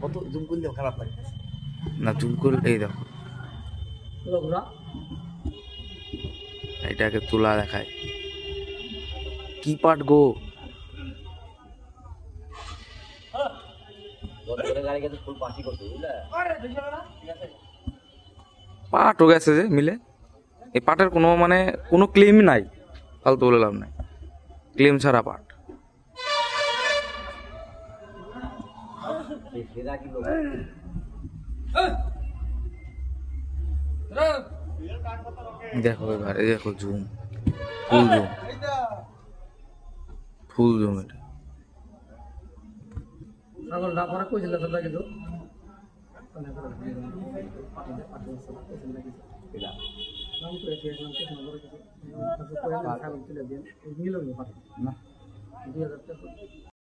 কত জুম করলেও খারাপ লাগে না, জুম করলে এই দেখো, এটাকে তোলা দেখায়। কি পাট গো, পাট হয়ে গেছে যে মিলে। এই পাটের কোনো মানে কোনো ক্লেম নাই, ফালতু বলে লাভ নাই, ক্লেম ছাড়া পাট। দেখো এবার, এই দেখো জুম, ফুল জুম, ফুল জুম। এটা ছাগলটা পরে কইছিল তো কিন্তু নাম করে দিয়েছিলাম কিছু না, ছাগল তুলে দিয়ে নিল না 2000 টাকা।